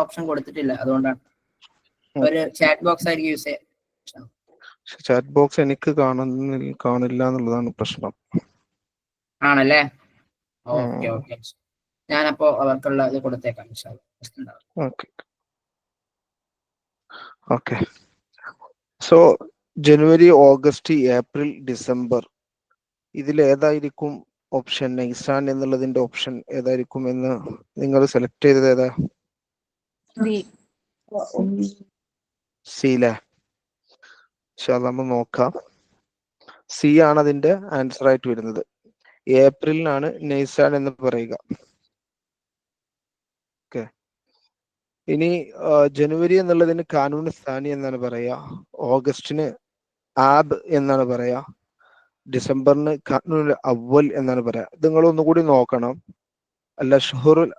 Option കൊടുത്തിട്ടില്ല, അതുകൊണ്ടാണ്. ഒരു ചാറ്റ് ബോക്സ് ആയിരിക്കും യൂസ് ചെയ്യാം. ചാറ്റ് ബോക്സ് എനിക്ക് കാണില്ല എന്നുള്ളതാണ് പ്രശ്നം. ആണല്ലേ? ഓക്കെ ഓക്കെ, ഞാനപ്പോ അവർക്കുള്ള ഇത് കൊടുത്തേക്കാം. ഓക്കെ. സോ ജനുവരി, ഓഗസ്റ്റ്, ഏപ്രിൽ, ഡിസംബർ, ഇതിൽ ഏതായിരിക്കും ഓപ്ഷൻ നൈസാൻ എന്നുള്ളതിന്റെ ഓപ്ഷൻ ഏതായിരിക്കും എന്ന് നിങ്ങൾ സെലക്ട് ചെയ്തത് ഏതാ? സി ല്ലേ? നമ്മൾ നോക്കാം. സി ആണ് അതിന്റെ ആൻസർ ആയിട്ട് വരുന്നത്. ഏപ്രിലിനാണ് നൈസാൻ എന്ന് പറയുക. ഓക്കെ. ഇനി ജനുവരി എന്നുള്ളതിന് കാനൂൻ സാനി എന്നാണ് പറയാ, ഓഗസ്റ്റിന് ആബ് എന്നാണ് പറയാ, ഡിസംബറിന് കാനൂൻ അവൽ എന്നാണ് പറയാ. ഇത് നിങ്ങൾ ഒന്നുകൂടി നോക്കണം. അല്ല ഷുഹറുൽ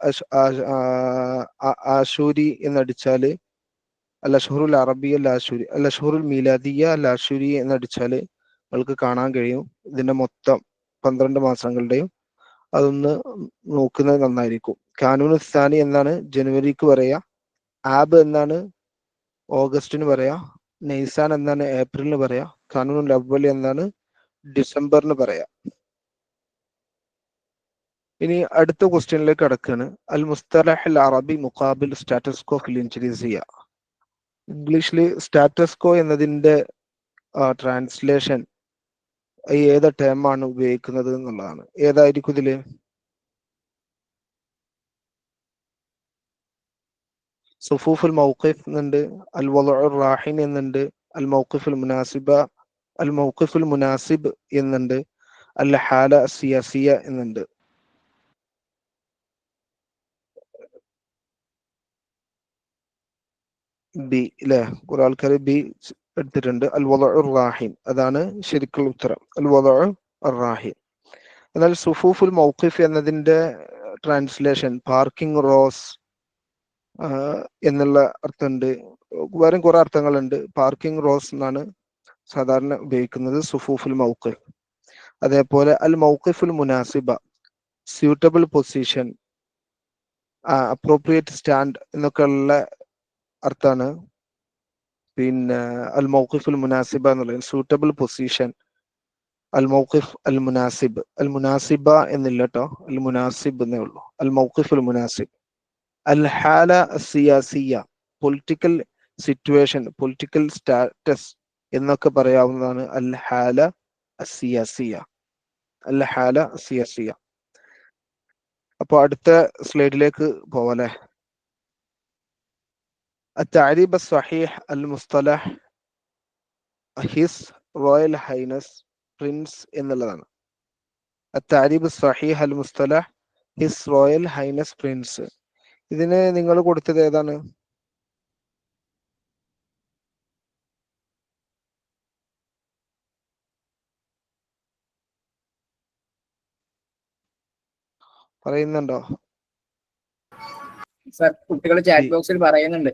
ആശൂരി എന്നടിച്ചാല്, അല്ല ഷുഹറുൽ അറബി അല്ല ആശൂരി, അല്ല ഷുഹറുൽ മീലാദിയ അല്ല ആശൂരി എന്നടിച്ചാല് നിങ്ങൾക്ക് കാണാൻ കഴിയും ഇതിന്റെ മൊത്തം 12 മാസങ്ങളുടെയും. അതൊന്ന് നോക്കുന്നത് നന്നായിരിക്കും. കാനൂൻ സാനി എന്നാണ് ജനുവരിക്ക് പറയാ, ആബ് എന്നാണ് ഓഗസ്റ്റിന് പറയാ, നൈസാൻ എന്നാണ് ഏപ്രിലിന് പറയാ, കാനൂൻ അവൽ എന്നാണ് ഡിസംബറിന് പറയാ. ഇനി അടുത്ത ക്വസ്റ്റ്യനിലേക്ക് കടക്കാണ്. അൽ മുസ്തലഹ് അൽ അറബി മുഖാബിൽ സ്റ്റാറ്റസ് കോ ഫിൽ ഇൻജലീസിയ. ഇംഗ്ലീഷിൽ സ്റ്റാറ്റസ് കോ എന്നതിന്റെ ട്രാൻസ്ലേഷൻ ഏത് ടേമാണ് ഉപയോഗിക്കുന്നത് എന്നുള്ളതാണ്. ഏതായിരിക്കും ഇതില്? സുഫൂഫുൽ മൗഖിഫ് എന്നുണ്ട്, അൽ വളുഉർ റാഹിൻ എന്നുണ്ട്, അൽ മൗഖിഫുൽ മുനാസിബ, അൽ മൗഖിഫുൽ മുനാസിബ് എന്നുണ്ട്, അൽ ഹാല സിയാസിയ എന്നുണ്ട്. ബി അല്ലെ? കുറെ ആൾക്കാർ ബി എടുത്തിട്ടുണ്ട്. അൽ വളുഉർ റാഹിൻ, അതാണ് ശരിക്കുള്ള ഉത്തരം, അൽ വളുഉർ റാഹിൻ. എന്നാൽ സുഫൂഫുൽ മൗഖിഫ് എന്നതിന്റെ ട്രാൻസ്ലേഷൻ പാർക്കിംഗ് റോസ് എന്നുള്ള അർത്ഥമുണ്ട്. വേറെ കുറെ അർത്ഥങ്ങളുണ്ട്. പാർക്കിംഗ് റോസ് എന്നാണ് സാധാരണ ഉപയോഗിക്കുന്നത് സുഫൂഫുൽ മൗഖിഫ്. അതേപോലെ അൽ മൗഖിഫുൽ മുനാസിബ, സ്യൂട്ടബിൾ പൊസിഷൻ, അപ്രോപ്രിയേറ്റ് സ്റ്റാൻഡ് എന്നൊക്കെ ഉള്ള അർത്ഥാണ് പിന്നെ അൽ മൗഖിഫുൽ മുനാസിബ എന്നുള്ളത്. സൂട്ടബിൾ പൊസിഷൻ, അൽ മൗഖിഫ് അൽ മുനാസിബ്, അൽ മുനാസിബ എന്നില്ല കേട്ടോ, അൽ മുനാസിബ് എന്നേ ഉള്ളൂ. അൽ മൗഖിഫുൽ മുനാസിബ്. അൽ ഹാല സിയാസിയ, പൊളിറ്റിക്കൽ സിറ്റുവേഷൻ, പൊളിറ്റിക്കൽ സ്റ്റാറ്റസ് എന്നൊക്കെ പറയാവുന്നതാണ് അൽ ഹാല സിയാസിയ, അൽ ഹാല സിയാസിയ. അപ്പൊ അടുത്ത സ്ലൈഡിലേക്ക് പോവാല്ലേ. التعريب الصحيح المصطلح His Royal Highness Prince എന്നുള്ളതാണ്. التعريب الصحيح المصطلح His Royal Highness Prince. ഇതിന് നിങ്ങൾ കൊടുത്തത് ഏതാണ്? പറയുന്നുണ്ടോ? സർ, കുട്ടികൾ ചാറ്റ് ബോക്സിൽ പറയുന്നുണ്ട്.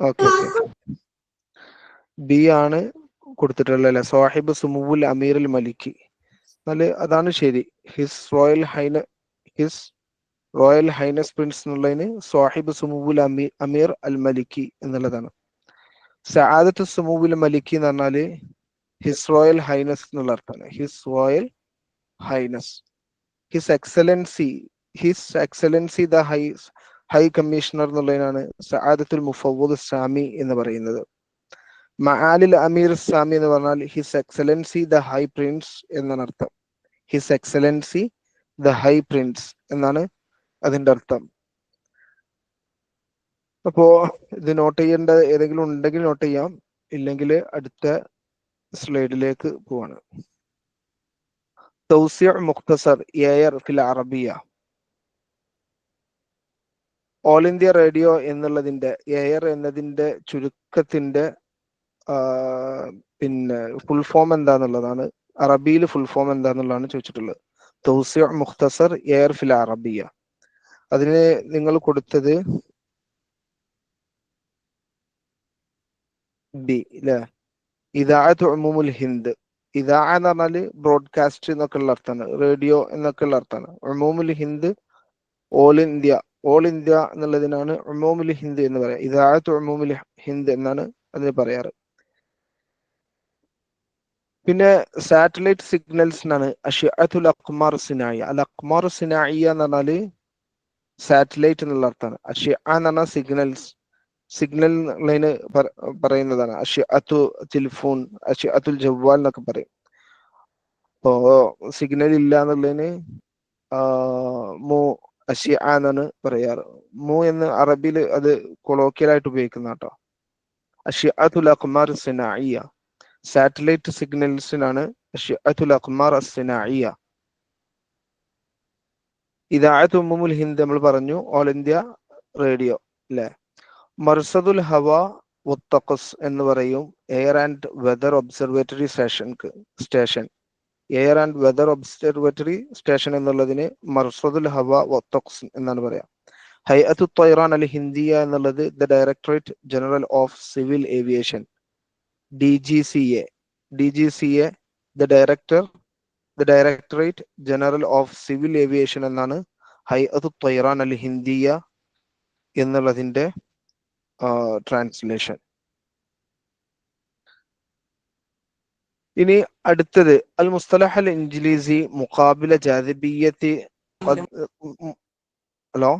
ഓക്കെ, ബി ആണ് കൊടുത്തിട്ടുള്ളത് അല്ലെ? സാഹിബ് സുമുവുൽ അമീർ അൽ മലിക്കി. എന്നാല് അതാണ് ശരി. ഹിസ് റോയൽ ഹൈനസ് പ്രിൻസ് എന്നുള്ളതിന് സാഹിബ് സുമുവുൽ അമീർ അൽ മലിക്കി എന്നുള്ളതാണ്. സആദത്ത് സുമുവുൽ മലിക്കി എന്ന് പറഞ്ഞാല് ഹിസ് റോയൽ ഹൈനസ് എന്നുള്ള അർത്ഥമാണ്. His royal highness, his excellency the high commissioner എന്നുള്ളതിനാണ് സആദത്തുൽ മുഫവ്വദ് സാമി എന്ന് പറയുന്നത്. മആലിൽ അമീർ സാമി എന്ന് പറഞ്ഞാൽ his excellency the high prince എന്നാണ് അർത്ഥം. His excellency the high prince എന്നാണ് അതിന്റെ അർത്ഥം. അപ്പോ ഇത് നോട്ട് ചെയ്യേണ്ട ഏതെങ്കിലും ഉണ്ടെങ്കിൽ നോട്ട് ചെയ്യാം, ഇല്ലെങ്കിൽ അടുത്ത സ്ലൈഡിലേക്ക് പോവാണ്. തൗസിഉ മുഖ്തസർ എയർ ഫിൽ അറബിയ. ഓൾ ഇന്ത്യ റേഡിയോ എന്നുള്ളതിന്റെ എയർ എന്നതിന്റെ ചുരുക്കത്തിന്റെ പിന്നെ ഫുൾ ഫോം എന്താന്നുള്ളതാണ്, അറബിയിൽ ഫുൾ ഫോം എന്താന്നുള്ളതാണ് ചോദിച്ചിട്ടുള്ളത്. തൗസിഉ മുഖ്തസർ എയർ ഫിൽ അറബിയ. അതിന് നിങ്ങൾ കൊടുത്തത് ബി അല്ലെ? ഇദാഅത്ത് ഉമൂമുൽ ഹിന്ദ്. ഇദാ എന്ന് പറഞ്ഞാല് ബ്രോഡ്കാസ്റ്റ് എന്നൊക്കെ ഉള്ള അർത്ഥമാണ്, റേഡിയോ എന്നൊക്കെ ഉള്ള അർത്ഥമാണ്. ഉമൂമുൽ ഹിന്ദ് ഓൾ ഇന്ത്യ, ഓൾ ഇന്ത്യ എന്നുള്ളതിനാണ് ഉമൂമുൽ ഹിന്ദ് എന്ന് പറയാം. ഇദാഅത്ത് ഉമൂമുൽ ഹിന്ദ് എന്നാണ് അതിന് പറയാറ്. പിന്നെ സാറ്റലൈറ്റ് സിഗ്നൽസിനാണ് അഷ്ഇഅത്തുൽ അഖ്മാർ സിനാഇയ. അൽ അഖ്മാർ സിനാഇയ എന്ന് പറഞ്ഞാല് സാറ്റലൈറ്റ് എന്നുള്ള അർത്ഥമാണ്. അഷ്ഇഅ എന്ന് പറഞ്ഞാൽ സിഗ്നൽ എന്നുള്ളതിന് പറയുന്നതാണ്. അഷ്ഇഅത്തു ടെലിഫോൺ, അഷ്ഇഅത്തുൽ ജവ്വാൽ എന്നൊക്കെ പറയും. അപ്പോ സിഗ്നൽ ഇല്ല എന്നുള്ളതിന് മു അഷ്ഇഅ എന്നാണ് പറയാറ്. മു എന്ന് അറബിയിൽ അത് കൊളോക്കിയലായിട്ട് ഉപയോഗിക്കുന്ന കേട്ടോ. അഷ്ഇഅത്തുൽ അഖ്മാർ സിനാഇയ, സാറ്റലൈറ്റ് സിഗ്നൽസിനാണ് അഷ്ഇഅത്തുൽ അഖ്മാർ സിനാഇയ. ഇദാഅത്ത് ഉമ്മുൽ ഹിന്ദ് നമ്മൾ പറഞ്ഞു, ഓൾ ഇന്ത്യ റേഡിയോ അല്ലേ. മർസദുൽ ഹവ വത്തഖസ് എന്ന് പറയും air and weather observatory station. Air and weather observatory station എന്നുള്ളതിന് മർസദുൽ ഹവ വത്തഖസ് എന്നാണ് പറയാം. ഹൈഅത്തു ത്വയ്റാൻ അൽ ഹിന്ദിയ എന്നുള്ളത് the directorate general of civil aviation, DGCA, the directorate general of civil aviation എന്നാണ് ഹൈഅത്തു ത്വയ്റാൻ അൽ ഹിന്ദിയ എന്നുള്ളതിന്റെ ട്രാൻസ്ലേഷൻ. ഇനി അടുത്തത് അൽ മുസ്തലഹ് അൽ ഇൻജിലീസി മുഖാബില ജാദിബിയ്യത്തി. ഹലോ,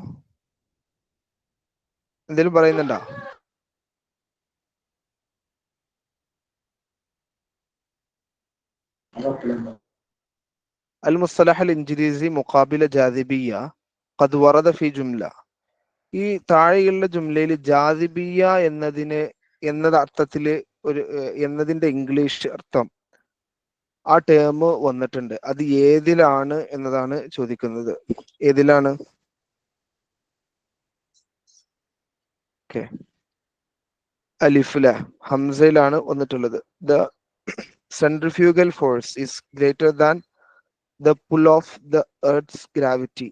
എന്തേലും പറയുന്നുണ്ടോ? അൽ മുസ്തലഹ് അൽ ഇൻജിലീസി മുഖാബില ജാദിബിയ്യ ഖദ് വറദ ഫി ജുംല. ഈ താഴെയുള്ള ജുംലയിൽ ജാദിബിയ എന്നത് അർത്ഥത്തില് എന്നതിന്റെ ഇംഗ്ലീഷ് അർത്ഥം ആ ടേം വന്നിട്ടുണ്ട്. അത് ഏതിലാണ് എന്നതാണ് ചോദിക്കുന്നത്. ഏതിലാണ്? അലിഫില ഹംസയിലാണ് വന്നിട്ടുള്ളത്. The centrifugal force is greater than the pull off the earth's gravity.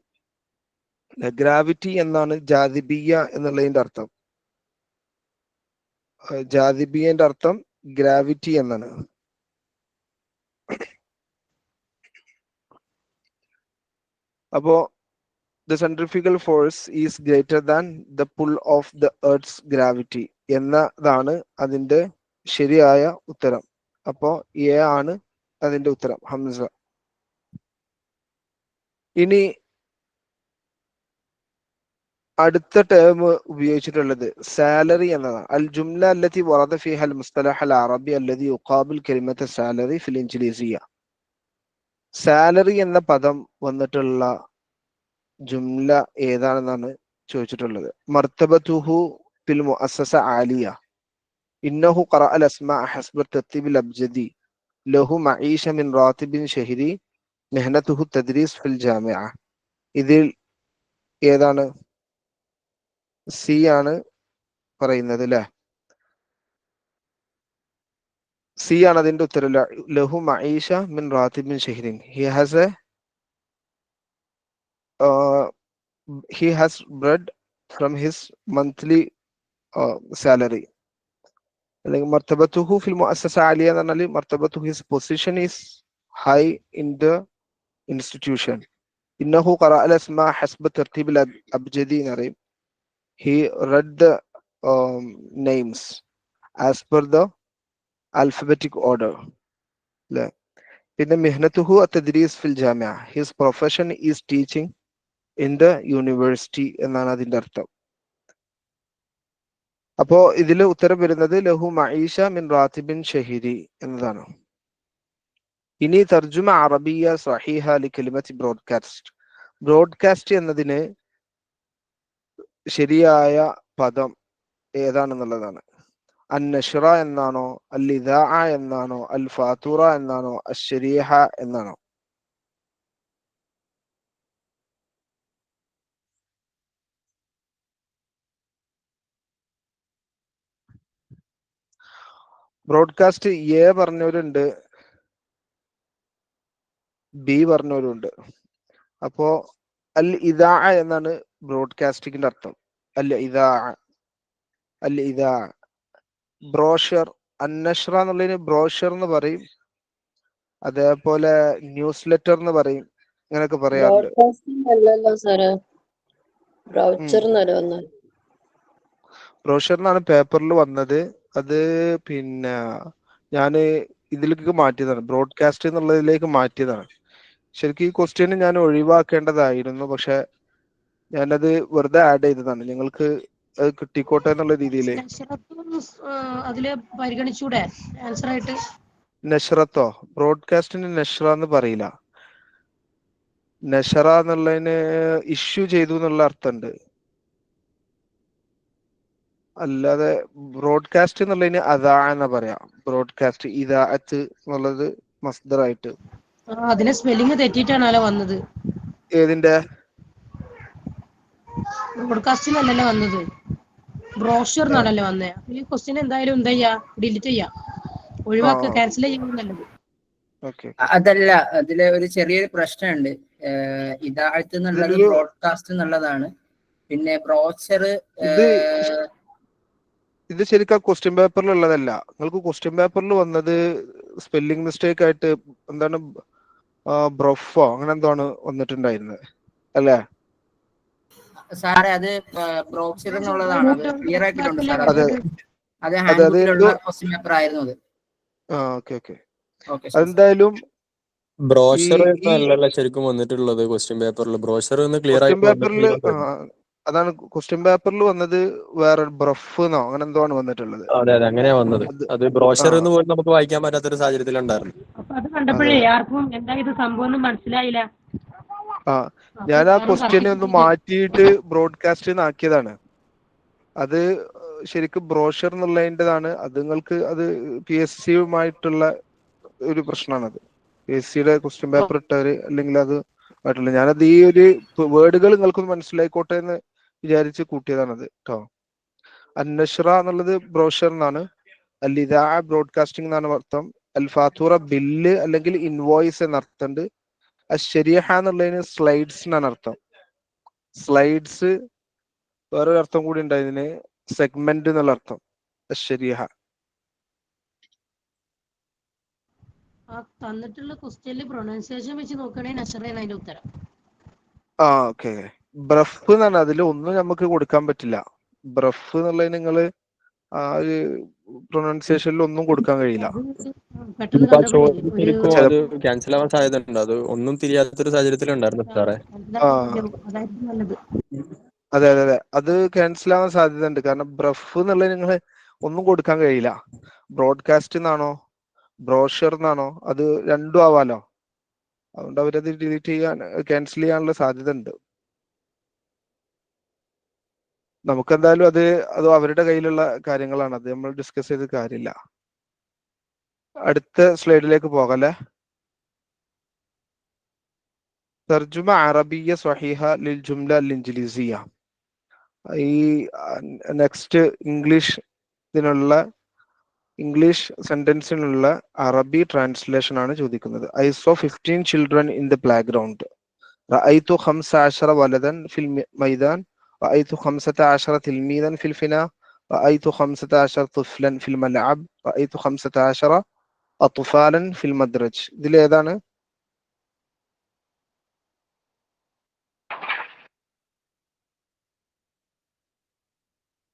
Gravity എന്നാണ് ജാദിബിയ എന്നുള്ളതിന്റെ അർത്ഥം. ജാദിബിയന്റെ അർത്ഥം ഗ്രാവിറ്റി എന്നാണ്. അപ്പോ the centrifugal force is greater than the pull off the earth's gravity എന്നതാണ് അതിന്റെ ശരിയായ ഉത്തരം. അപ്പോ എ ആണ് അതിന്റെ ഉത്തരം, ഹംസ. ഇനി അടുത്ത ടേം ഉപയോഗിച്ചിട്ടുള്ളത് സാലറി എന്നതാണ്. അൽ ജുംല അല്ലതി വറദ ഫിഹ അൽ മുസ്തലഹ് അൽ അറബി അല്ലതി യുഖാബിൽ കലിമത്ത് സാലറി ഫിൽ ഇൻജിലീസിയ. സാലറി എന്ന പദം വന്നിട്ടുള്ള ജുംല ഏതാണെന്നാണ് ചോദിച്ചിട്ടുള്ളത്. മർത്തബതുഹു ഫിൽ മുഅസ്സസ ആലിയ, ഇന്നഹു ഖറഅ അൽ അസ്മാഅ ഹസ്ബ തർതീബ് അൽ അബ്ജദി, ലഹു മഈശ മിൻ റാത്തിബിൻ ഷഹരി, മെഹനതുഹു തദ്രീസ് ഫിൽ ജാമിഅ. ഇതിൽ ഏതാണ്? സി ആണ് പറയുന്നത് അല്ലെ. സി ആണ് അതിന്റെ ഉത്തരം. ലഹു മഈശ മിൻ റാത്തിബിൻ ഷഹരിൻ, he has bread from his monthly salary. അല്ലെങ്കിൽ മർത്തബത്തുഹു ഫിൽ മുഅസ്സസ ആലിയ എന്ന് പറഞ്ഞാൽ മർത്തബത്തുഹു, his position is high in the institution. ഇന്നഹു ഖറഅ അൽ അസ്മാഅ ഹസ്ബ തർതീബ് അൽ അബ്ജദി എന്ന് പറയും. He read the names as per the alphabetic order. പിന്നെ മെഹ്നത്തുഹു അത്തദ്രീസ് ഫിൽ Jamia, his profession is teaching in the university എന്നാണ് അതിന്റെ അർത്ഥം. അപ്പോ ഇതിൽ ഉത്തരം വരുന്നത് ലഹു മഈശ മിൻ റാത്തിബിൻ ഷഹരി എന്നതാണ്. ഇനി തർജുമ അറബിയ സഹീഹ ലികലിമത്തി ബ്രോഡ്കാസ്റ്റ്. ബ്രോഡ്കാസ്റ്റ് എന്നതിന് ശരിയായ പദം ഏതാണെന്നുള്ളതാണ്. അൻ നഷ്റ എന്നാണോ, അൽ ഇദാഅ എന്നാണോ, അൽ ഫാത്തുറ എന്നാണോ, അശ്ശരീഹ എന്നാണോ? ബ്രോഡ്കാസ്റ്റ് എ പറഞ്ഞവരുണ്ട്, ബി പറഞ്ഞവരുണ്ട്. അപ്പോ അൽ ഇദാഅ എന്നാണ് ബ്രോഡ്കാസ്റ്റിംഗിന്റെ അർത്ഥം. അൽ ഇദാഅ. ബ്രോഷർ, അന്നഷ്റ എന്നുള്ളതിന് ബ്രോഷർ എന്ന് പറയും, അതേപോലെ ന്യൂസ് ലെറ്റർ എന്ന് പറയും, അങ്ങനെയൊക്കെ പറയാറുണ്ട്. ബ്രോഷറിനാണ് പേപ്പറിൽ വന്നത്. അത് പിന്നെ ഞാൻ ഇതിലേക്ക് മാറ്റിയതാണ്, ബ്രോഡ്കാസ്റ്റ് എന്നുള്ളതിലേക്ക് മാറ്റിയതാണ്. ശരിക്കും ഈ ക്വസ്റ്റ്യൻ ഞാൻ ഒഴിവാക്കേണ്ടതായിരുന്നു, പക്ഷെ ഞാനത് വെറുതെ ആഡ് ചെയ്തതാണ്. നിങ്ങൾക്ക് അത് കിട്ടിക്കോട്ടെ എന്നുള്ള രീതിയിൽ. അതില് പരിഗണിച്ചൂടെ ആൻസർ ആയിട്ട്? നഷ്റത്തോ? ബ്രോഡ്കാസ്റ്റിന് നഷ്റ എന്ന് പറയില്ല. നഷറ എന്നുള്ളതിന് ഇഷ്യൂ ചെയ്തു എന്നുള്ള അർത്ഥമുണ്ട്, അല്ലാതെ ബ്രോഡ്കാസ്റ്റ് എന്നുള്ളതിന് അതാ എന്ന് പറയാം. ബ്രോഡ്കാസ്റ്റ് ഇദാഅത്ത് എന്നുള്ളത് മസ്ദറായിട്ട്. അതിലെ സ്പെല്ലിംഗ് തെറ്റിയിട്ടാണല്ലോ വന്നത്. ഏതിന്റെ? ബ്രോഡ്കാസ്റ്റിനല്ലല്ലോ വന്നത്, ബ്രോഷർ എന്നാണല്ലോ വന്നത്. ഈ ക്വസ്റ്റ്യൻ എന്തായാലും എന്താ ചെയ്യാ, ഡിലീറ്റ് ചെയ്യാ, ഒഴിവാക്കുക, ക്യാൻസൽ ചെയ്യുന്നത് നല്ലത്. അതല്ല, അതില് ഒരു ചെറിയൊരു പ്രശ്നമുണ്ട്. ഇദാഅത്ത് എന്നുള്ളത് ബ്രോഡ്കാസ്റ്റ് എന്നുള്ളതാണ്. പിന്നെ ബ്രോഷർ ഇത് ശരിക്കും ക്വസ്റ്റ്യൻ പേപ്പറിൽ ഉള്ളതല്ല. നിങ്ങൾക്ക് ക്വസ്റ്റ്യൻ പേപ്പറിൽ വന്നത് സ്പെല്ലിംഗ് മിസ്റ്റേക്ക് ആയിട്ട് എന്താണ്, ബ്രൊഫോ അങ്ങനെ എന്താണ് വന്നിട്ടുണ്ടായിരുന്നത് അല്ലേ സാറേ? അത് ബ്രോഷർ എന്നുള്ളതാണ്, അത് ക്ലിയർ ആക്കിയിട്ടുണ്ട് സാർ. അത് ഹാൻഡ് അത് ബുക്കിലുള്ള ക്വസ്റ്റ്യൻ പേപ്പർ ആയിരുന്നു അത്. എന്തായാലും ബ്രോഷർ അല്ലല്ല ശരിക്കും വന്നിട്ടുള്ളത് ക്വസ്റ്റ്യൻ പേപ്പറിൽ. ബ്രോഷർ ക്ലിയർ ആയിട്ട് പേപ്പറിൽ അതാണ് ക്വസ്റ്റ്യൻ പേപ്പറിൽ വന്നത്, വേറെ ബ്രഫ് എന്നോ അങ്ങനെ എന്തോ ആണ് വന്നിട്ടുള്ളത്. അതെ അതെ, അങ്ങനെയാ വന്നത്. അത് ബ്രോഷർ എന്ന് പോലും നമുക്ക് വായിക്കാൻ പറ്റാത്തൊരു സാഹചര്യത്തിലുണ്ടായിരുന്നു. അപ്പൊ അത് കണ്ടപ്പോഴേ ആർക്കും എന്താ ഇത് സംഭവം ഒന്നും മനസ്സിലായില്ല. ഞാൻ ആ ക്വസ്റ്റ്യനെ ഒന്ന് മാറ്റിയിട്ട് ബ്രോഡ്കാസ്റ്റ് ആക്കിയതാണ്. അത് ശരിക്കും ബ്രോഷർ എന്നുള്ളതിൻ്റെതാണ്. അത് നിങ്ങൾക്ക് അത് PSC-യുമായിട്ടുള്ള ഒരു പ്രശ്നമാണത്. PSC-യുടെ ക്വസ്റ്റ്യൻ പേപ്പർ ഇട്ടവര് അല്ലെങ്കിൽ അത് ആയിട്ടുള്ള, ഞാനത് ഈ ഒരു വേർഡുകൾ നിങ്ങൾക്കൊന്ന് മനസ്സിലായിക്കോട്ടെ എന്ന് വിചാരിച്ച് കൂട്ടിയതാണത് കേട്ടോ. അന്നഷ്റ എന്നുള്ളത് ബ്രോഷർ എന്നാണ്. അൽ-ഇദാഅ ബ്രോഡ്കാസ്റ്റിംഗ് എന്നാണ് അർത്ഥം. അൽ-ഫാത്തൂറ ബില്ല് അല്ലെങ്കിൽ ഇൻവോയ്സ് എന്നർത്ഥമുണ്ട്. അശരീഹ എന്നുള്ളതിന് സ്ലൈഡ്സ് എന്നാണ് അർത്ഥം. സ്ലൈഡ്സ് വേറൊരു അർത്ഥം കൂടി ഉണ്ട് ഇതിന്, സെഗ്മെന്റ് എന്നുള്ള അർത്ഥം. അശരീഹ. തന്നിട്ടുള്ള ക്വസ്റ്റ്യനിൽ പ്രൊനൗൺസിയേഷൻ വെച്ച് നോക്കുകയാണെങ്കിൽ നഷറയാണ് അതിന്റെ ഉത്തരം. ഓക്കെ. ബ്രഫ് എന്നാണ്, അതിൽ ഒന്നും നമുക്ക് കൊടുക്കാൻ പറ്റില്ല. ബ്രഫ് എന്നുള്ളതിന് നിങ്ങള് ആ ഒരു പ്രൊനൗൺസിയേഷനിൽ ഒന്നും കൊടുക്കാൻ കഴിയില്ല. അത് ക്യാൻസൽ ആവാൻ സാധ്യത ഉണ്ട്. അത് ഒന്നും തിരിയാത്തൊരു സാഹചര്യത്തിലുണ്ടായിരുന്നു സാറേ. അതെ അതെ അതെ, അത് ക്യാൻസൽ ആവാൻ സാധ്യത ഉണ്ട്. കാരണം ബ്രഫ് എന്നുള്ളത് നിങ്ങൾ ഒന്നും കൊടുക്കാൻ കഴിയില്ല. ബ്രോഡ്കാസ്റ്റ് എന്നാണോ ബ്രോഷർ എന്നാണോ, അത് രണ്ടും ആവാലോ. അതുകൊണ്ട് അവരത് ഡിലീറ്റ് ചെയ്യാൻ, ക്യാൻസൽ ചെയ്യാനുള്ള സാധ്യത ഉണ്ട്. നമുക്കെന്തായാലും അത് അവരുടെ കയ്യിലുള്ള കാര്യങ്ങളാണ്, അത് നമ്മൾ ഡിസ്കസ് ചെയ്ത് കാര്യമില്ല. അടുത്ത സ്ലൈഡിലേക്ക് പോകല്ലേ. തർജുമ അറബിയ സ്വഹീഹ ലിൽ ജുംല അൽ ഇൻജിലിസിയ. ഈ നെക്സ്റ്റ് ഇംഗ്ലീഷ് സെന്റൻസിനുള്ള അറബി ട്രാൻസ്ലേഷൻ ആണ് ചോദിക്കുന്നത്. I saw 15 children in the playground. റഅയ്തു 15 വലദൻ ഫിൽ മൈദാൻ. റഅയ്തു 15 തിൽമീദൻ ഫിൽ ഫിനാ. റഅയ്തു 15 طفلا ഫിൽ മൽഅബ്. റഅയ്തു 15 അത്ഫാലൻ ഫിൽ മദ്രജ്. ഇതിൽ ഏതാണ്?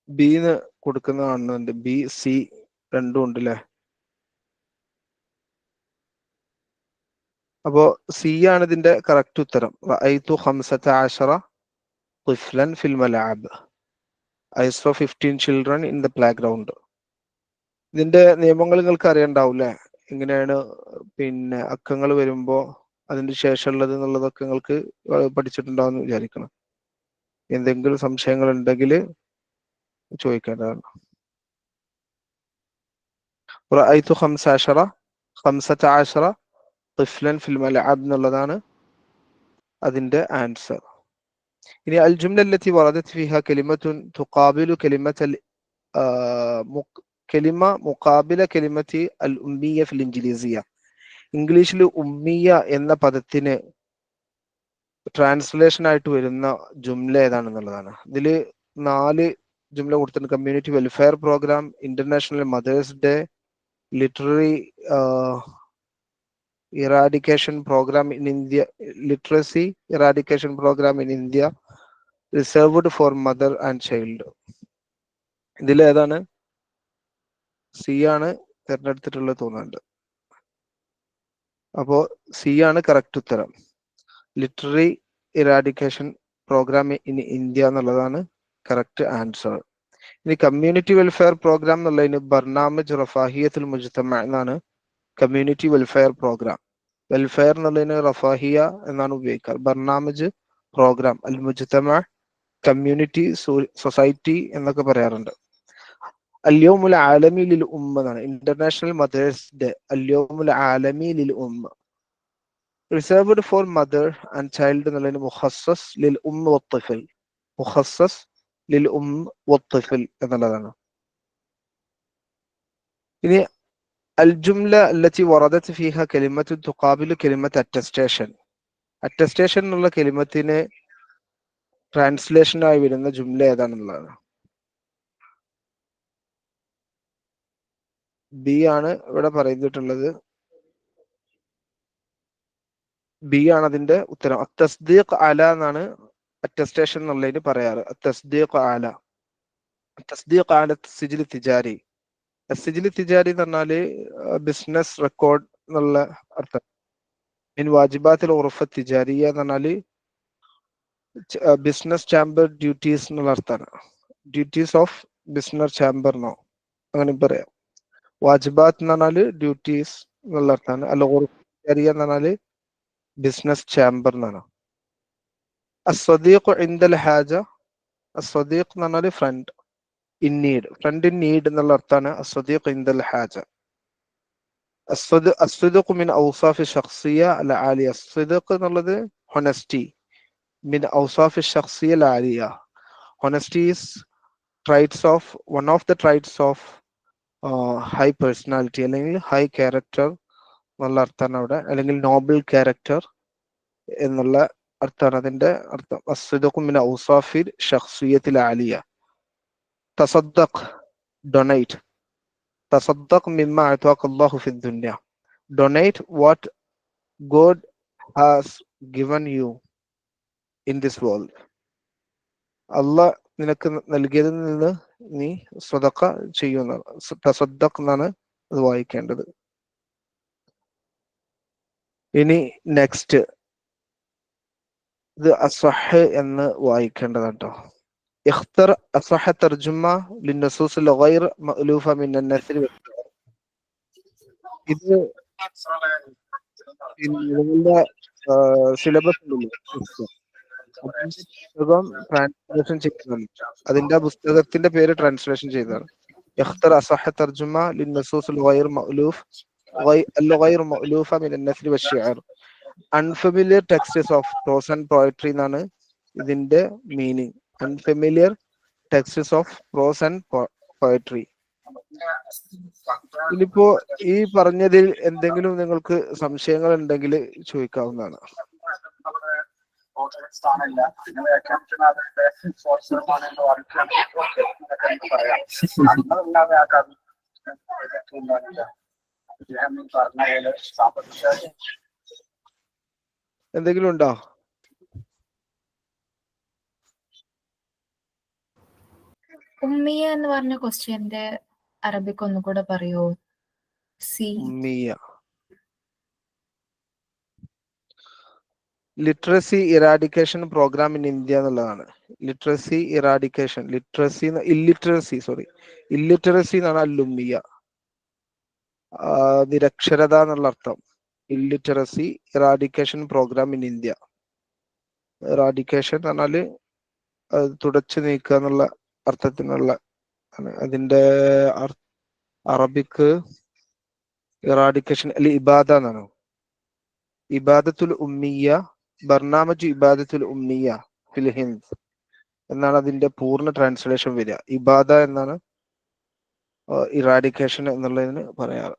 ബിന്ന് കൊടുക്കുന്ന കാണുന്നുണ്ട്. ബി സി രണ്ടും ഉണ്ട് അല്ലേ? അപ്പോ സി ആണ് ഇതിന്റെ കറക്റ്റ് ഉത്തരം. റഅയ്തു 15 طفلا ഫിൽ മൽഅബ്. I saw 15 children in the playground. ഇതിന്റെ നിയമങ്ങൾ നിങ്ങൾക്ക് അറിയണ്ടാവൂല്ലേ? എങ്ങനെയാണ് പിന്നെ അക്കങ്ങൾ വരുമ്പോ അതിന്റെ ശേഷമുള്ളത് എന്നുള്ളതൊക്കെ നിങ്ങൾക്ക് പഠിച്ചിട്ടുണ്ടാവുമെന്ന് വിചാരിക്കണം. എന്തെങ്കിലും സംശയങ്ങൾ ഉണ്ടെങ്കിൽ ചോദിക്കേണ്ടതാണ്. റഅയ്തു 15 طفلا ഫിൽ മൽഅബ് എന്നുള്ളതാണ് അതിന്റെ ആൻസർ. ഇനി അൽ ജുംല التي وردت فيها كلمة تقابل كلمة كلمة مقابل كلمة الأمية في الإنجليزية. ഇംഗ്ലീഷിൽ ഉമ്മിയ എന്ന പദത്തിന് ട്രാൻസ്ലേഷൻ ആയിട്ട് വരുന്ന ജുംല ഏതാണെന്നുള്ളതാണ്. ഇതിൽ 4 ജുംല കൊടുത്തിട്ടുണ്ട്. Community welfare programme, international mothers day, literary eradication programme in India, literacy eradication programme in India, reserved for mother and child. ഇതിൽ ഏതാണ്? സി ആണ് തിരഞ്ഞെടുത്തിട്ടുള്ളത് തോന്നുന്നുണ്ട്. അപ്പോ സി ആണ് കറക്റ്റ് ഉത്തരം. Literary eradication programme in India എന്നുള്ളതാണ് കറക്റ്റ് ആൻസർ. ഇനി community welfare programme എന്നുള്ളതിന് ബർനാമജ് റഫാഹിയത്തുൽ മുജ്തമ എന്നാണ് കമ്മ്യൂണിറ്റി വെൽഫെയർ പ്രോഗ്രാം. വെൽഫെയർ എന്നുള്ളതിന് റഫാഹിയ എന്നാണ് ഉപയോഗിക്കുക. ബർനാമജ് പ്രോഗ്രാം, അൽ മുജ്തമ കമ്മ്യൂണിറ്റി സൊസൈറ്റി എന്നൊക്കെ പറയാറുണ്ട്. അല്യോമുൽ ആലമി ലിൽ ഉമ്മ എന്നാണ് ഇന്റർനാഷണൽ മദേഴ്സ് ഡേ. അല്യോമുൽ ആലമി ലിൽ ഉമ്മ. Reserved for mother and child എന്നുള്ളതിന് മുഖസ്സസ് ലിൽ ഉമ്മ വത്ത്ഫൽ. മുഖസ്സസ് ലിൽ ഉമ്മ വത്ത്ഫൽ എന്നുള്ളതാണ്. ഇനി അൽ ജുംല അല്ലത്തി വറദത് ഫീഹ കലിമത്തു തുഖാബിലു കലിമത്ത് അറ്റസ്റ്റേഷൻ. അറ്റസ്റ്റേഷൻ എന്നുള്ള കലിമത്തിന് ട്രാൻസ്ലേഷൻ ആയി വരുന്ന ജുംല ഏതാണെന്നുള്ളതാണ്. ബി ആണ് ഇവിടെ പറഞ്ഞിട്ടുള്ളത്. ബി ആണ് അതിന്റെ ഉത്തരം. അത്തസ്ദീഖ് അല എന്നാണ് അറ്റസ്റ്റേഷൻ എന്നുള്ളതിന് പറയാറ്. അത്തസ്ദീഖ് അല. തസ്ദീഖ് അല സിജിൽ തിജാരി. സിജിൽ തിജാരി എന്ന് പറഞ്ഞാല് ബിസിനസ് റെക്കോർഡ് എന്നുള്ള അർത്ഥം. ഇൻ വാജിബാത്തിൽ ഉറഫ തിജാരിയ എന്ന് പറഞ്ഞാല് ബിസിനസ് ചാമ്പർ ഡ്യൂട്ടീസ് എന്നുള്ള അർത്ഥമാണ്. ഡ്യൂട്ടീസ് ഓഫ് ബിസിനസ് ചാമ്പർ എന്നോ അങ്ങനെ പറയാം. വാജിബാത്ത് എന്ന് പറഞ്ഞാല് ഡ്യൂട്ടീസ് എന്നുള്ള അർത്ഥമാണ്. അല്ല ഉറഫ തിജാരിയ എന്ന് പറഞ്ഞാല് ബിസിനസ് ചാമ്പർ എന്നാണ്. അസ്വദീഖ് ഇൻദൽ ഹാജ. അസ്വദീഖ് എന്ന് പറഞ്ഞാല് friend in need. Friend in need എന്നുള്ള അർത്ഥമാണ് അസ്വദീഖ് ഇൻദൽ ഹാജ. അസ്വദീഖ് മിൻ ഔസാഫി ശഖ്സിയ അൽ ആലിയ. അസ്വദീഖ് എന്നുള്ളത് ഹൊനസ്റ്റി. മിൻ ഔസാഫി ശഖ്സിയ അൽ ആലിയ. Honesty is traits of one of the traits of high personality അല്ലെങ്കിൽ ഹൈ ക്യാരക്ടർ എന്നുള്ള അർത്ഥമാണ് അവിടെ. അല്ലെങ്കിൽ നോബിൾ ക്യാരക്ടർ എന്നുള്ള അർത്ഥമാണ് അതിന്റെ അർത്ഥം. അസ്വദഖു മിൻ ഔസാഫിൽ ശഖ്സിയത്തിൽ ആലിയ. തസദ്ദഖ് ഡൊണേറ്റ്. തസദ്ദഖ് മിമ്മ അഅതാക അല്ലാഹു ഫി ദുനിയ. Donate what God has given you in this world. അള്ളാഹ് നിനക്ക് നൽകിയതിൽ നിന്ന് നീ സ്വതക്ക ചെയ്യുന്നതാണ്. തസദ്ദഖ് എന്നാണ് അത് വായിക്കേണ്ടത്. ഇനി നെക്സ്റ്റ് ഇത് അസ്വഹ് എന്ന് വായിക്കേണ്ടതാണ് കേട്ടോ. ഇഖ്തർ അസ്വഹ തർജുമ ലിന്നസൂസിൽ ഗൈർ മഅലൂഫ മിൻ അന്നസ്രി. ഇത് നിങ്ങളുടെ സിലബസ് പുസ്തകം ട്രാൻസ്ലേഷൻ ചെയ്യുന്നുണ്ട്. അതിന്റെ പുസ്തകത്തിന്റെ പേര് ട്രാൻസ്ലേഷൻ ചെയ്തതാണ്. ഇഖ്തർ അസ്വഹ തർജുമ ലിന്നസൂസിൽ ഗൈർ മഅലൂഫ് غير مألوفة من النثر والشعر. Unfamiliar texts of prose and poetry എന്നാണ് ഇതിന്റെ meaning. Unfamiliar texts of prose and poetry. ഇനിയിപ്പോ ഈ പറഞ്ഞതിൽ എന്തെങ്കിലും നിങ്ങൾക്ക് സംശയങ്ങൾ ഉണ്ടെങ്കിൽ ചോദിക്കാവുന്നതാണ്. എന്തെങ്കിലും ഉണ്ടോ? ഉമ്മിയ എന്ന് പറഞ്ഞ ക്വസ്റ്റ്യന്റെ അറബിക് ഒന്നുകൂടെ പറയൂ. ഉമ്മിയ. Literacy eradication programme in India എന്നുള്ളതാണ്. Literacy eradication. ഇല്ലിറ്ററസി എന്നാണ് അല്ലുമ്മിയ. നിരക്ഷരത എന്നുള്ള അർത്ഥം. Illiteracy eradication programme in India. Eradication എന്ന് പറഞ്ഞാല് തുടച്ചു നീക്കുക എന്നുള്ള അർത്ഥത്തിനുള്ള അതിന്റെ അറബിക്ക് ഇറാഡിക്കേഷൻ അല്ലെ ഇബാദ എന്നാണ്. ഇബാദത്തുൽ ഉമ്മിയ. ബർനാമജ് ഇബാദത്തുൽ ഉമ്മിയ ഫിൽ ഹിന്ദ് എന്നാണ് അതിന്റെ പൂർണ്ണ ട്രാൻസ്ലേഷൻ വരിക. ഇബാദ എന്നാണ് ഇറാഡിക്കേഷൻ എന്നുള്ളതിന് പറയാറ്.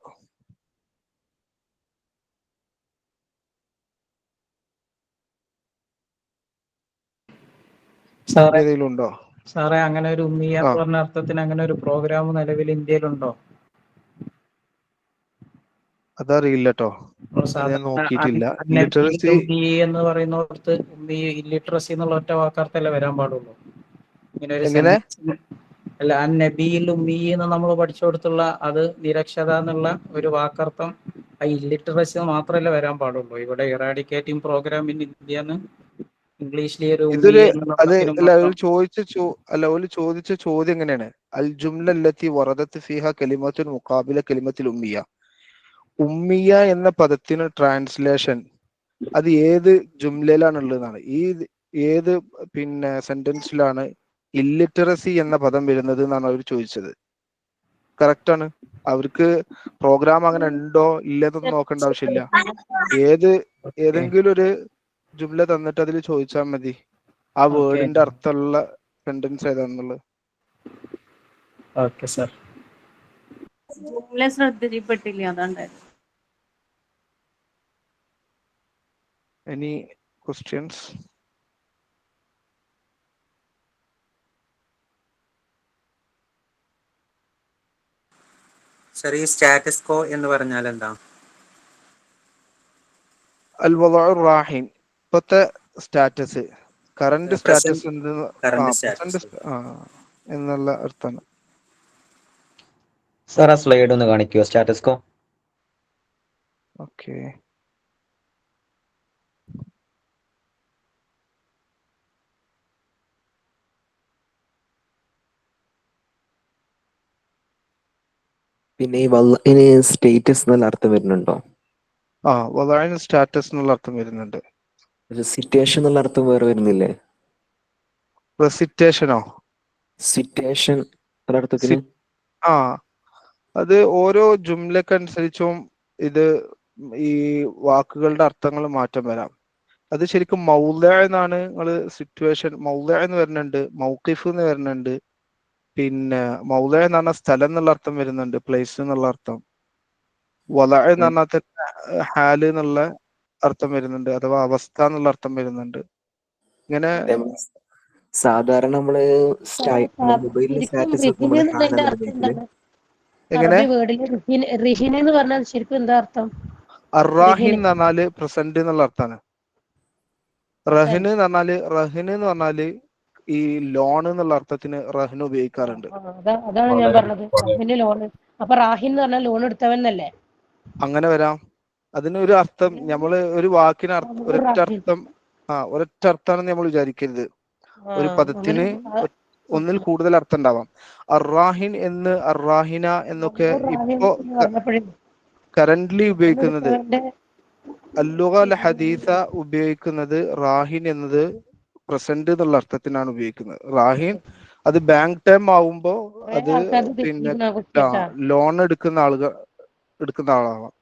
ഏതെങ്കിലും ഉണ്ടോ സാറേ? അങ്ങനെ ഒരു ഉമ്മിയ പറഞ്ഞ അർത്ഥത്തിന് അങ്ങനെ ഒരു പ്രോഗ്രാം നിലവിൽ ഇന്ത്യയിലുണ്ടോ? അതറിയില്ല കേട്ടോ, അത് ഞാൻ നോക്കിയിട്ടില്ല. ലിറ്ററസി എന്ന് പറയുന്നിടത്ത് ഇല്ലിറ്ററസി എന്നുള്ള ഒറ്റ വാക്കർത്ഥല്ലേ വരാൻ പാടുള്ളൂ. ഇങ്ങനെ ഒരു എങ്ങനെ? അല്ല, നബിയിൽ ഉമ്മി എന്ന് നമ്മൾ പഠിച്ചു കൊടുത്തുള്ള അത് നിരക്ഷത എന്നുള്ള ഒരു വാക്കർത്ഥം ഇല്ലിറ്ററസി മാത്രമല്ലേ വരാൻ പാടുള്ളൂ. ഇവിടെ ഇറാഡിക്കേറ്റിംഗ് പ്രോഗ്രാം ഇൻ ഇന്ത്യ എന്ന് ഇംഗ്ലീഷിലെ ഒരു ഇതൊരു അത് അല്ല ഒരു ചോദിച്ച ചോദ്യം എങ്ങനെയാണ്? അൽ ജുംല അല്ലത്തി വറദത്ത് ഫീഹ കലിമത്തുൻ മുഖാബില കലിമത്തിൽ ഉമ്മിയ. ഉമ്മിയ എന്ന പദത്തിന് ട്രാൻസ്ലേഷൻ അത് ഏത് ജുംലയിലാണുള്ളതെന്നാണ്. ഏത് പിന്നെ സെന്റൻസിലാണ് ഇല്ലിറ്ററസി എന്ന പദം വരുന്നത് എന്നാണ് അവർ ചോദിച്ചത്. കറക്റ്റ് ആണ്. അവർക്ക് പ്രോഗ്രാം അങ്ങനെ ഉണ്ടോ ഇല്ലെന്നൊന്നും നോക്കേണ്ട ആവശ്യമില്ല. ഏതെങ്കിലും ഒരു ജുംല തന്നിട്ട് അതിൽ ചോദിച്ചാൽ മതി ആ വേർഡിന്റെ അർത്ഥമുള്ള സെന്റൻസ് ഏതാണെന്നുള്ളത്. Okay sir. ശ്രദ്ധയിൽപ്പെട്ടില്ല, അതാണ്ടായിരുന്നു. Any questions? സർ, ഈ സ്റ്റാറ്റസ് കോ എന്ന് പറഞ്ഞാൽ എന്താ? അൽ വദഉ റാഹിൻ, ഇപ്പോഴത്തെ സ്റ്റാറ്റസ്, കറന്റ് സ്റ്റാറ്റസ് എന്നുള്ള അർത്ഥമാണ്. സാർ ആ സ്ലൈഡ് ഒന്ന് കാണിക്കുമോ? സ്റ്റാറ്റസ് കോ. ഓക്കെ. പിന്നെ ഈ വള്ളന് സ്റ്റേറ്റസ് എന്നുള്ള അർത്ഥം വരുന്നുണ്ടോ? വദഅന് സ്റ്റാറ്റസ് എന്നുള്ള അർത്ഥം വരുന്നുണ്ട്. സിറ്റുവേഷൻ എന്നുള്ള അർത്ഥം വേറെ വരുന്നില്ലേ? റെസിറ്റേഷനോ? സിറ്റുവേഷൻ അർത്ഥത്തിന് അത് ഓരോ ജുംലക്കനുസരിച്ചും ഇത് ഈ വാക്കുകളുടെ അർത്ഥങ്ങൾ മാറ്റം വരാം. അത് ശരിക്കും മൗല എന്നാണ് നിങ്ങള് സിറ്റുവേഷൻ. മൗല എന്ന് വരുന്നുണ്ട്, മൗഖിഫ് എന്ന് വരുന്നുണ്ട്, പിന്നെ മൗല എന്ന് പറഞ്ഞ സ്ഥലം എന്നുള്ള അർത്ഥം വരുന്നുണ്ട്, പ്ലേസ് എന്നുള്ള അർത്ഥം. വല എന്ന് പറഞ്ഞാൽ തന്നെ ഹാല് എന്നുള്ള അർത്ഥം വരുന്നുണ്ട്, അഥവാ അവസ്ഥ എന്നുള്ള അർത്ഥം വരുന്നുണ്ട്. ഇങ്ങനെ സാധാരണ നമ്മള് മൊബൈലിൽ സ്റ്റാറ്റസ് വെക്കുമ്പോൾ എങ്ങനെ റിഹിൻ എന്ന് പറഞ്ഞാൽ ശരിക്കും എന്താ അർത്ഥം? അറാഹിൻ എന്ന് പറഞ്ഞാല് പ്രസന്റ് എന്നുള്ള അർത്ഥമാണ്. റഹിന് എന്ന് പറഞ്ഞാല് ഈ ലോൺ എന്നുള്ള അർത്ഥത്തിന് റഹിന് ഉപയോഗിക്കാറുണ്ട്. അതാണ് ഞാൻ പറഞ്ഞത്, റഹിന് ലോൺ. അപ്പൊ റാഹിൻ എന്ന് പറഞ്ഞാൽ ലോൺ എടുത്തവൻ എന്നല്ലേ? അങ്ങനെ വരാം. അതിനൊരു അർത്ഥം നമ്മള് ഒരു വാക്കിന് ഒരൊറ്റ അർത്ഥമാണെന്ന് നമ്മൾ വിചാരിക്കരുത്. ഒരു പദത്തിന് ഒന്നിൽ കൂടുതൽ അർത്ഥം ഉണ്ടാവാം. അറാഹിൻ എന്ന് അറാഹിന എന്നൊക്കെ ഇപ്പോ കറന്റ്ലി ഉപയോഗിക്കുന്നത്, അല്ലുഗ അൽ ഹദീസ ഉപയോഗിക്കുന്നത് റാഹിൻ എന്നത് പ്രസന്റ് എന്നുള്ള അർത്ഥത്തിനാണ് ഉപയോഗിക്കുന്നത്. റാഹിൻ അത് ബാങ്ക് ടൈം ആവുമ്പോ അത് പിന്നെ ലോൺ എടുക്കുന്ന ആളാവാം.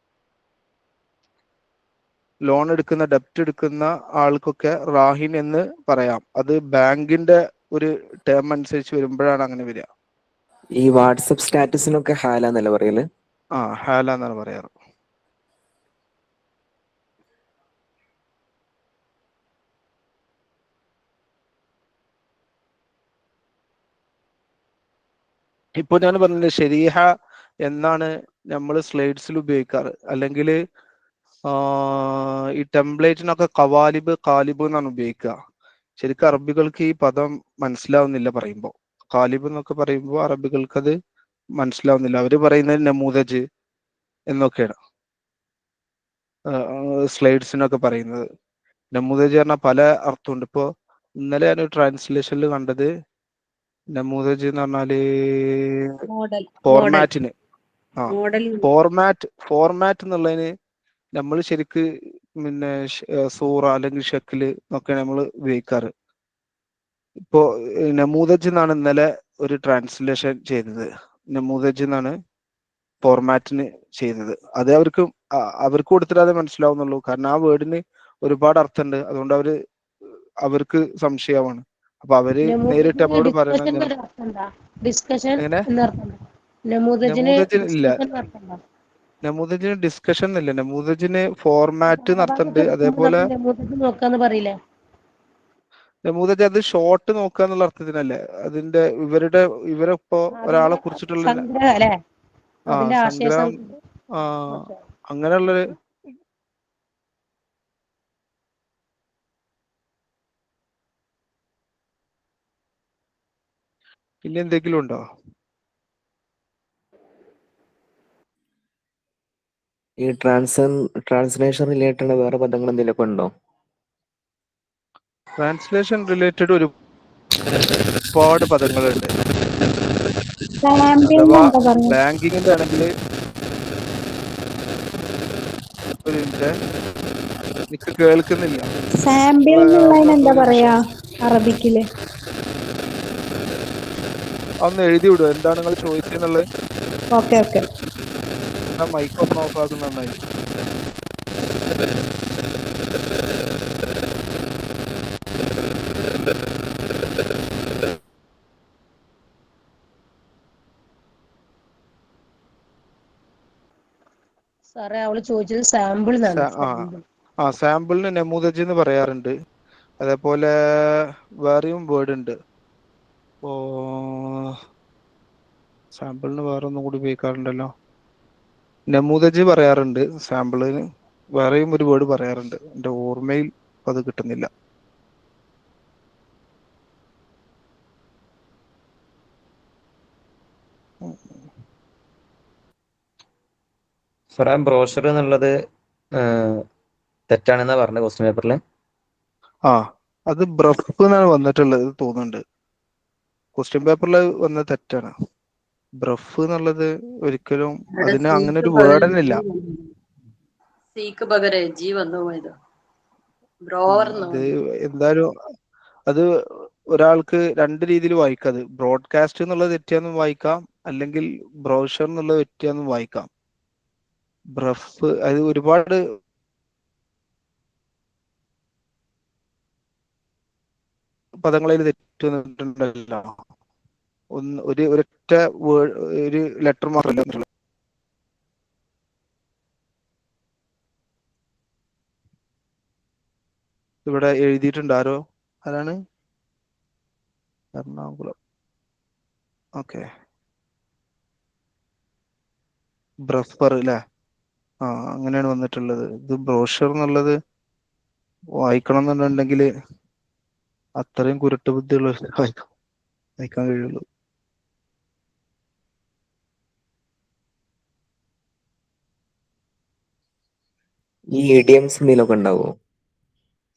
ലോൺ എടുക്കുന്ന ഡെപ്റ്റ് എടുക്കുന്ന ആൾക്കൊക്കെ റാഹിൻ എന്ന് പറയാം. അത് ബാങ്കിന്റെ ഒരു ടേം അനുസരിച്ച് വരുമ്പോഴാണ് അങ്ങനെ വരിക. ഈ വാട്സപ്പ് സ്റ്റാറ്റസിനൊക്കെ ഹാല എന്നല്ല പറയല്? ഹാല എന്നാണ് പറയാറ്. ഇപ്പൊ ഞാൻ പറഞ്ഞില്ലേ, ശരീഹ എന്നാണ് നമ്മൾ സ്ലൈഡ്സിൽ ഉപയോഗിക്കാറ്. അല്ലെങ്കിൽ ഈ ടെംപ്ലേറ്റിനൊക്കെ കാലിബ് എന്നാണ് ഉപയോഗിക്കുക. ശരിക്കും അറബികൾക്ക് ഈ പദം മനസ്സിലാവുന്നില്ല പറയുമ്പോൾ. കാലിബ് എന്നൊക്കെ പറയുമ്പോൾ അറബികൾക്ക് അത് മനസ്സിലാവുന്നില്ല. അവര് പറയുന്നത് നമൂദജ് എന്നൊക്കെയാണ് സ്ലൈഡ്സിനൊക്കെ പറയുന്നത്. നമൂദജ് പറഞ്ഞാൽ പല അർത്ഥമുണ്ട്. ഇപ്പോ ഇന്നലെ ഞാൻ ട്രാൻസ്ലേഷനിൽ കണ്ടത് നമൂദജ് എന്ന് പറഞ്ഞാല് ഫോർമാറ്റിന് ഫോർമാറ്റ് എന്നുള്ളതിന് നമ്മൾ ശരിക്ക് പിന്നെ സൂറ അല്ലെങ്കിൽ ഷക്കില് എന്നൊക്കെയാണ് നമ്മൾ ഉപയോഗിക്കാറ്. ഇപ്പോ നമൂദജ് എന്നാണ് ഇന്നലെ ഒരു ട്രാൻസ്ലേഷൻ ചെയ്തത്. നമൂദജ് എന്നാണ് ഫോർമാറ്റിന് ചെയ്തത്. അത് അവർക്ക് കൊടുത്തിട്ട് മനസ്സിലാവുന്നുള്ളൂ. കാരണം ആ വേർഡിന് ഒരുപാട് അർത്ഥമുണ്ട്. അതുകൊണ്ട് അവർക്ക് സംശയമാണ്. അപ്പൊ അവര് നേരിട്ട് നമ്മളോട് പറയണം. നമൂദജിന് ഡിസ്കഷൻ ഇല്ല. നമൂദജിന് ഫോർമാറ്റ് നടത്തുന്നുണ്ട്. അതേപോലെ നമൂദജ് അത് ഷോർട്ട് നോക്കുക എന്നുള്ള അർത്ഥത്തിനല്ലേ, അതിന്റെ ഇവരിപ്പോ ഒരാളെ കുറിച്ചിട്ടുള്ള സംഗ്രഹം അങ്ങനെയുള്ളൊരു പിന്നെ എന്തെങ്കിലും ഉണ്ടോ? ഈ ട്രാൻസ്ലേഷൻ റിലേറ്റഡ് വേറെ പദങ്ങൾ എന്തെങ്കിലുമൊക്കെ ഉണ്ടോ? ട്രാൻസ്ലേഷൻ റിലേറ്റഡ് ഒരുപാട് പദങ്ങളുണ്ട്. സാമ്പിൾ അഥവാ എന്താ പറയാ? ബാങ്കിങ്ങിന്റെ ആണെങ്കിൽ ഒരു മിനിറ്റ്, എനിക്ക് കേൾക്കുന്നില്ല. സാമ്പിൾ നിങ്ങള് എന്നുള്ളതിന് എന്താ ഒരു പറയാ നിമിഷം അറബിക്കില്? ഒന്ന് എഴുതി വിടുവോ എന്താണ് നിങ്ങൾ ചോദിച്ചെന്നുള്ളത്? Okay okay. എന്നാ മൈക്ക് ഒന്ന് ഓഫ് ആക്കുന്ന നന്നായിരിക്കും. സാറേ അവള് ചോദിച്ചത് സാമ്പിൾ എന്നാണ്. സാമ്പിൾ. സാമ്പിളിന് നമൂദജ് എന്ന് പറയാറുണ്ട്. അതേപോലെ വേറെയും വേർഡ് ഉണ്ട്. ഓ, സാമ്പിളിന് വേറെ ഒന്നും കൂടി ഉപയോഗിക്കാറുണ്ടല്ലോ. നമൂദജ് പറയാറുണ്ട് സാമ്പിളിന്. വേറെയും ഒരു വേർഡ് പറയാറുണ്ട്. എൻ്റെ ഓർമ്മയിൽ അത് കിട്ടുന്നില്ല. സാറേ ബ്രോഷർ എന്നുള്ളത് തെറ്റാണെന്നാ പറഞ്ഞത് ക്വസ്റ്റ്യൻ പേപ്പറിൽ. അത് ബ്രഫ് എന്നാണ് വന്നിട്ടുള്ളത് തോന്നുന്നുണ്ട്. ക്വസ്റ്റ്യൻ പേപ്പറിൽ വന്ന തെറ്റാണ്. ബ്രഫ് എന്നുള്ളത് ഒരിക്കലും അതിന് അങ്ങനെ ഒരു വേർഡ് തന്നെ ഇല്ല. സിക്ക് പകരം ജി വന്നു പോയത്. ബ്രോവർ അത് എന്തായാലും അത് ഒരാൾക്ക് രണ്ട് രീതിയിൽ വായിക്കാം. അത് ബ്രോഡ്കാസ്റ്റ് എന്നുള്ളത് തെറ്റിയാന്നും വായിക്കാം, അല്ലെങ്കിൽ ബ്രോഷർ എന്നുള്ളത് തെറ്റിയാന്നും വായിക്കാം. ബ്രഫ് അത് ഒരുപാട് പദങ്ങളിൽ തെറ്റുന്നുണ്ടല്ലോ. ഒരൊറ്റ ഒരു ലെറ്റർ മാത്രമല്ല. ഇവിടെ എഴുതിയിട്ടുണ്ട്. ആരാണ്? എറണാകുളം. ഓക്കെ, ബ്രഫർ അല്ലേ? അങ്ങനെയാണ് വന്നിട്ടുള്ളത്. ഇത് ബ്രോഷർ എന്നുള്ളത് വായിക്കണം എന്നുണ്ടെങ്കിൽ അത്രയും കുരുട്ട് ബുദ്ധിയുള്ള വായിക്കാൻ കഴിയുള്ളൂ. ഈ ഇഡിയംസ് എന്തെങ്കിലുമൊക്കെ ഉണ്ടാവോ?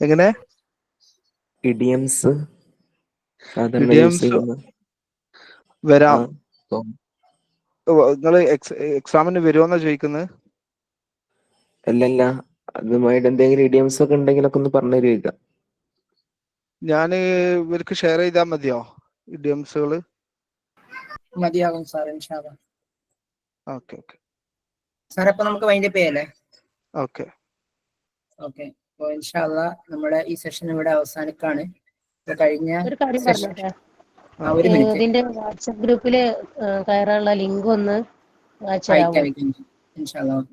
എങ്ങനെ? ഇഡിയംസ് സാധാരണ യൂസ് ഇഡിയംസ് ചെയ്യുന്ന വരാം. നിങ്ങൾ എക്സാമിന് വരുമോന്നാ ചോദിക്കുന്നത്? അല്ലല്ല, അതുമായിട്ട് എന്തെങ്കിലും ഇഡിയംസ് ഒക്കെ ഉണ്ടെങ്കിലൊക്കെ ഒന്ന് പറഞ്ഞു തരുക. ഞാൻ ഇവർക്ക് ഷെയർ ചെയ്താൽ മതിയോ ഇഡിയംസുകൾ? മതിയാകും സാർ, ഇൻഷാ അല്ലാഹ്. ഓക്കെ സാർ അപ്പൊ നമുക്ക് വൈൻഡപ്പ് ചെയ്യല്ലേ? ഓക്കെ. അപ്പോൾ ഇൻഷാ അല്ലാഹ് നമ്മുടെ ഈ സെഷൻ ഇവിടെ അവസാനിക്കാണ്. കഴിഞ്ഞ ഒരു കാര്യം സെഷൻ പറഞ്ഞോട്ടെ. ഒരു മിനിറ്റ് ഇതിന്റെ വാട്സപ്പ് ഗ്രൂപ്പില് കയറാനുള്ള ലിങ്ക് ഒന്ന് അയച്ചു തരാമോ? അയക്കാം ഇൻഷാ അല്ലാഹ്.